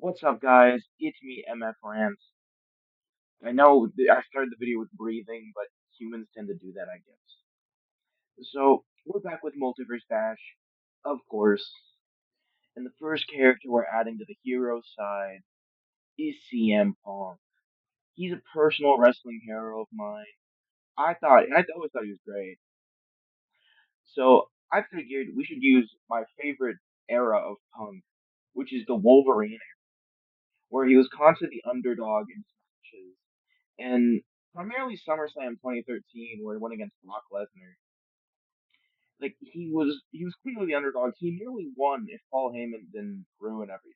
What's up, guys? It's me, MF Rants. I know I started the video with breathing, but humans tend to do that, I guess. So, we're back with Multiverse Bash, of course. And the first character we're adding to the hero side is CM Punk. He's a personal wrestling hero of mine. I always thought he was great. So, I figured we should use my favorite era of Punk, which is the Wolverine, where he was constantly the underdog in matches. And primarily SummerSlam 2013, where he went against Brock Lesnar. Like he was clearly the underdog. He nearly won if Paul Heyman didn't ruin everything.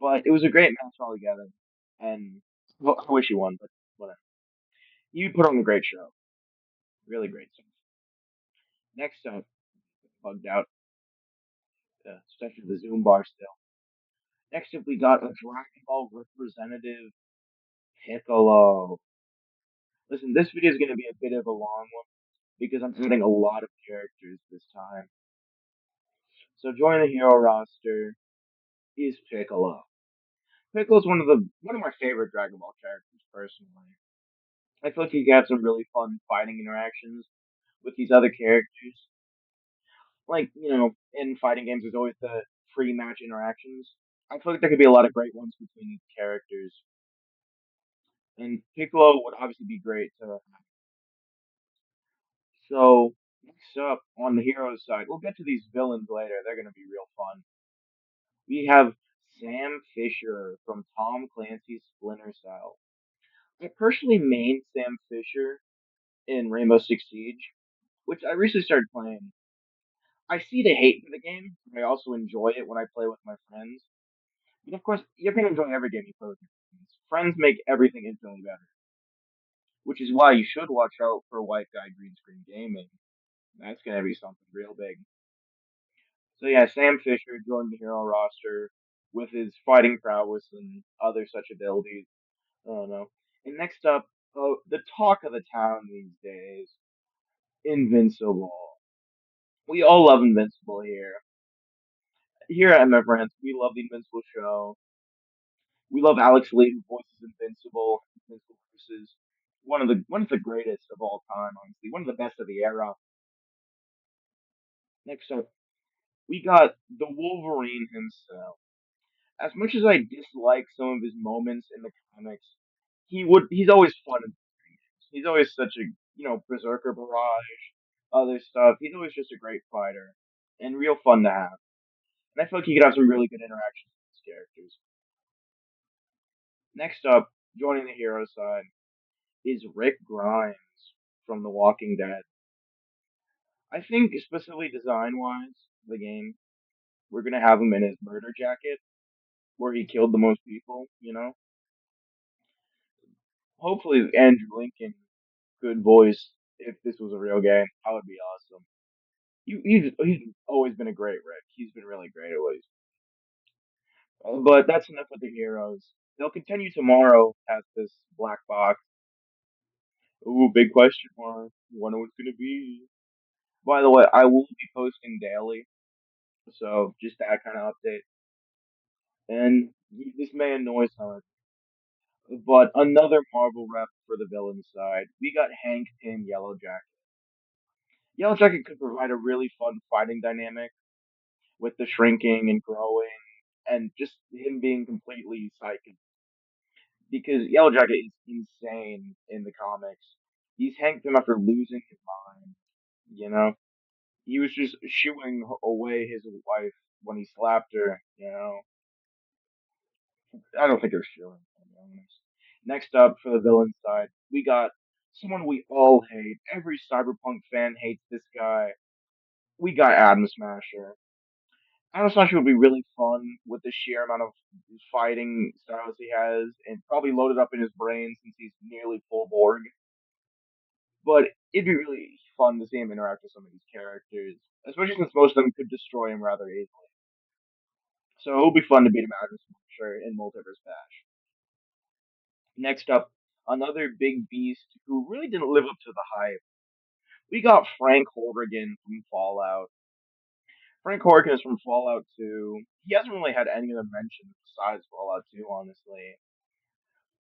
But it was a great match altogether, and well, I wish he won, but whatever. You put on a great show, really great stuff. Next up, bugged out, especially the Zoom bar still. Next up, we got a Dragon Ball representative, Piccolo. Listen, this video is going to be a bit of a long one because I'm adding a lot of characters this time. So joining the hero roster is Piccolo. Piccolo's one of my favorite Dragon Ball characters personally. I feel like he has some really fun fighting interactions with these other characters. Like, in fighting games there's always the free match interactions. I feel like there could be a lot of great ones between these characters. And Piccolo would obviously be great to have. So next up on the heroes side, we'll get to these villains later. They're gonna be real fun. We have Sam Fisher from Tom Clancy's Splinter Cell. I personally main Sam Fisher in Rainbow Six Siege, which I recently started playing. I see the hate for the game, but I also enjoy it when I play with my friends. But of course, you're gonna enjoy every game you play with your friends. Friends make everything infinitely better, which is why you should watch out for White Guy Green Screen Gaming. That's gonna be something real big. So yeah, Sam Fisher joined the hero roster with his fighting prowess and other such abilities. I don't know. And next up, the talk of the town these days, Invincible. We all love Invincible here. Here at my friends, we love the Invincible show. We love Alex Lee who voices Invincible. Invincible versus one of the greatest of all time, honestly. One of the best of the era. Next up, we got the Wolverine himself. As much as I dislike some of his moments in the comics, he's always fun. He's always such a berserker barrage, other stuff. He's always just a great fighter and real fun to have. And I feel like he could have some really good interactions with his characters. Next up, joining the hero side is Rick Grimes from The Walking Dead. I think specifically design wise, the game, we're gonna have him in his murder jacket where he killed the most people. Hopefully Andrew Lincoln could voice if this was a real game. That would be awesome. He's always been a great Rick. He's been really great at what he's. But that's enough with the heroes. They'll continue tomorrow at this black box. Ooh, big question mark. Wonder what's gonna be. By the way, I will be posting daily, so just that kind of update. And this may annoy some, but another Marvel rep for the villain side. We got Hank Pym Yellow Jacket. Yellow Jacket could provide a really fun fighting dynamic with the shrinking and growing, and just him being completely psychic. Because Yellow Jacket is insane in the comics. He's Hank Pym after losing his mind. You know, he was just shooing away his wife when he slapped her. I don't think it was shooing. To be honest. Next up for the villain side, we got someone we all hate. Every cyberpunk fan hates this guy. We got Adam Smasher. Adam Smasher would be really fun with the sheer amount of fighting styles he has, and probably loaded up in his brain since he's nearly full Borg. But it'd be really fun to see him interact with some of these characters, especially since most of them could destroy him rather easily. So it would be fun to beat him out of Smasher in Multiverse Bash. Next up, another big beast who really didn't live up to the hype. We got Frank Horrigan from Fallout. Frank Horkin is from Fallout 2. He hasn't really had any other mentions besides Fallout 2, honestly.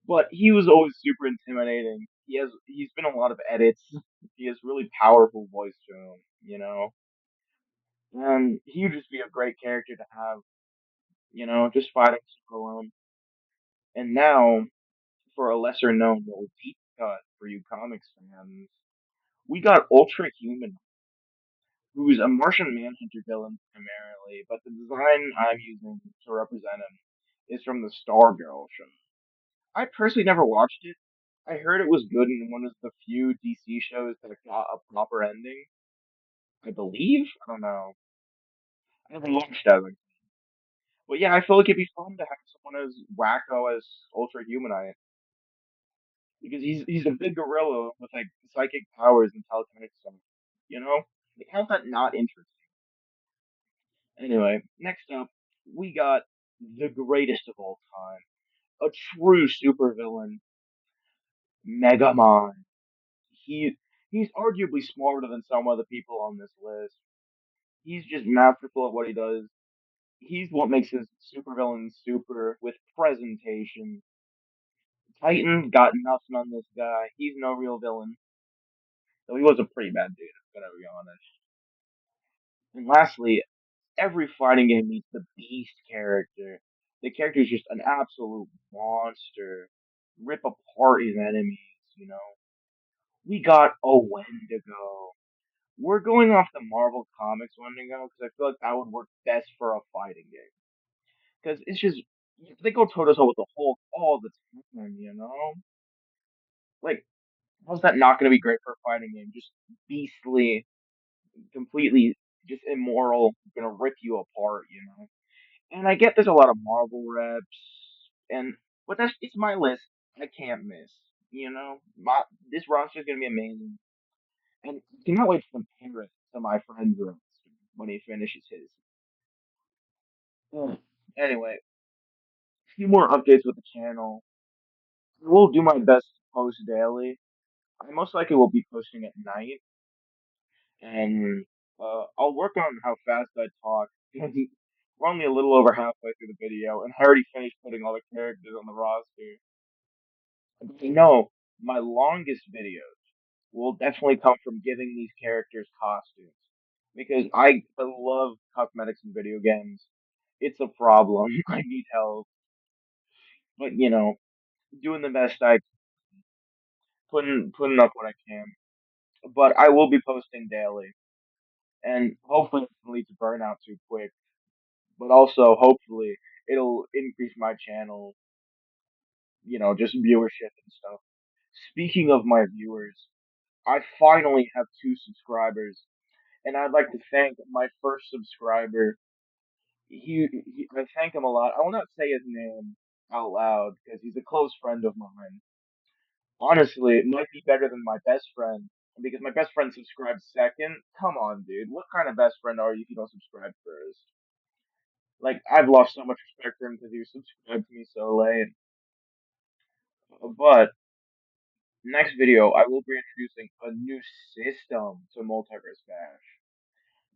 But he was always super intimidating. He's been in a lot of edits. He has really powerful voice to him, and he would just be a great character to have, just fighting super alone. And now, for a lesser known little deep cut for you comics fans, we got Ultra Human, who's a Martian Manhunter villain primarily, but the design I'm using to represent him is from the Stargirl show. I personally never watched it. I heard it was good and one of the few DC shows that got a proper ending. I believe. I don't know. I haven't watched it, but yeah, I feel like it'd be fun to have someone as wacko as Ultra Human I because he's a big gorilla with like psychic powers and telekinetic stuff. You know, like, how's that not interesting? Anyway, next up, we got the greatest of all time, a true supervillain, Megamon. He he's arguably smarter than some other people on this list. He's just masterful at what he does. He's what makes his supervillain super with presentation. Titan got nothing on this guy. He's no real villain. Though he was a pretty bad dude, I'm gonna be honest. And lastly, every fighting game needs the beast character. The character is just an absolute monster. Rip apart his enemies, you know. We got a Wendigo. We're going off the Marvel Comics Wendigo because I feel like that would work best for a fighting game. Because it's just they go toe to toe with the Hulk all the time, you know. Like, how's that not going to be great for a fighting game? Just beastly, completely just immoral, gonna rip you apart, you know. And I get there's a lot of Marvel reps, and but that's it's my list. I can't miss. This roster is gonna be amazing, and I cannot wait to compare it to my friend's roster when he finishes his. Ugh. Anyway, a few more updates with the channel. I will do my best to post daily. I most likely will be posting at night, and I'll work on how fast I talk. We're only a little over halfway through the video, and I already finished putting all the characters on the roster. No, my longest videos will definitely come from giving these characters costumes because I love cosmetics in video games. It's a problem. I need help, but doing the best I putting up what I can. But I will be posting daily, and hopefully it doesn't lead to burnout too quick. But also hopefully it'll increase my channel, just viewership and stuff. Speaking of my viewers, I finally have 2 subscribers, and I'd like to thank my first subscriber. I thank him a lot. I will not say his name out loud because he's a close friend of mine. Honestly, it might be better than my best friend because my best friend subscribed second. Come on, dude. What kind of best friend are you if you don't subscribe first? Like, I've lost so much respect for him because he subscribed to me so late. But next video, I will be introducing a new system to Multiverse Bash,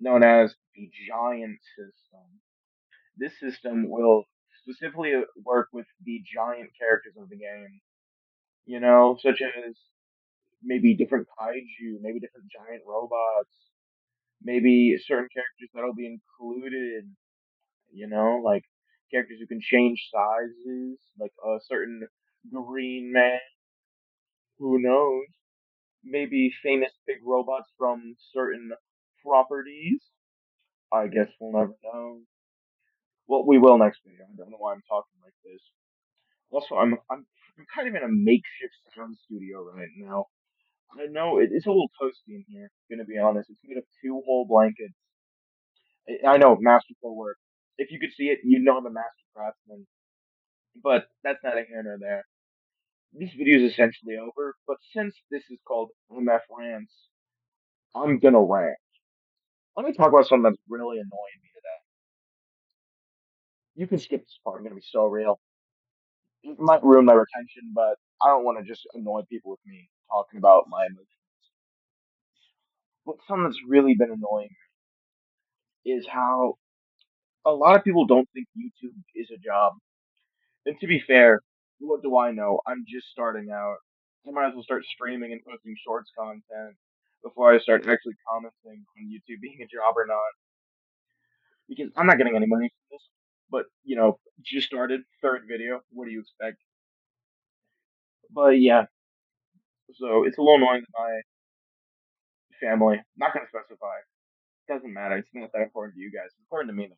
known as the Giant System. This system will specifically work with the giant characters of the game, such as maybe different kaiju, maybe different giant robots, maybe certain characters that'll be included, like characters who can change sizes, like a certain green man, who knows? Maybe famous big robots from certain properties. I guess we'll never know. Well, we will next video. I don't know why I'm talking like this. Also, I'm kind of in a makeshift sound studio right now. I know it's a little toasty in here. Gonna be honest, it's made of 2 whole blankets. I know masterful work. If you could see it, you'd know I'm a master craftsman. But that's neither here nor there. This video is essentially over. But since this is called MF Rants, I'm gonna rant. Let me talk about something that's really annoying me today. You can skip this part. I'm gonna be so real. It might ruin my retention, but I don't want to just annoy people with me talking about my emotions. But something that's really been annoying me. is how a lot of people don't think YouTube is a job. And to be fair, what do I know? I'm just starting out. I might as well start streaming and posting shorts content before I start actually commenting on YouTube being a job or not. Because I'm not getting any money from this. But, just started, third video. What do you expect? But yeah, so it's a little annoying that my family, not going to specify, doesn't matter. It's not that important to you guys. It's important to me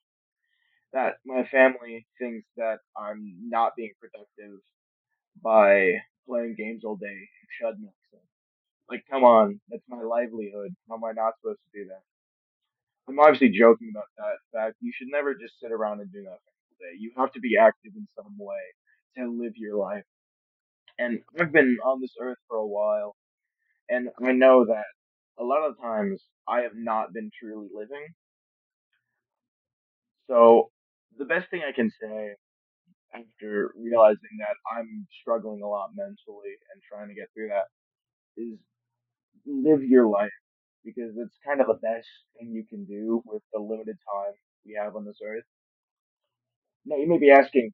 that my family thinks that I'm not being productive by playing games all day and shutting up. Like, come on, that's my livelihood. How am I not supposed to do that? I'm obviously joking about that fact. You should never just sit around and do nothing all day. You have to be active in some way to live your life. And I've been on this earth for a while, and I know that a lot of times I have not been truly living. So the best thing I can say after realizing that I'm struggling a lot mentally and trying to get through that is live your life because it's kind of the best thing you can do with the limited time we have on this earth. Now, you may be asking,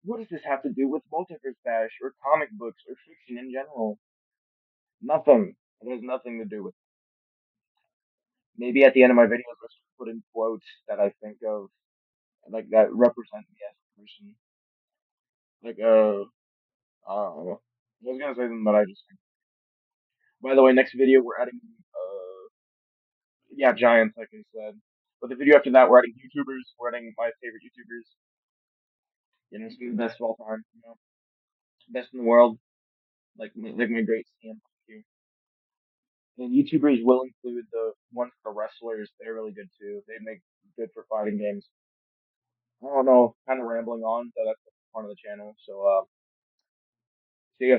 what does this have to do with Multiverse Bash or comic books or fiction in general? Nothing. It has nothing to do with it. Maybe at the end of my videos, I should put in quotes that I think of, like, that represent me as a person. Like, I don't know. I was gonna say something, but I just. By the way, next video we're adding, yeah, giants, like I said. But the video after that, we're adding YouTubers. We're adding my favorite YouTubers. It's the best of all time. Best in the world. Like my great CM here. And YouTubers will include the ones for wrestlers. They're really good too. They make good for fighting games. I don't know, kind of rambling on, but that's the point of the channel. So, see ya.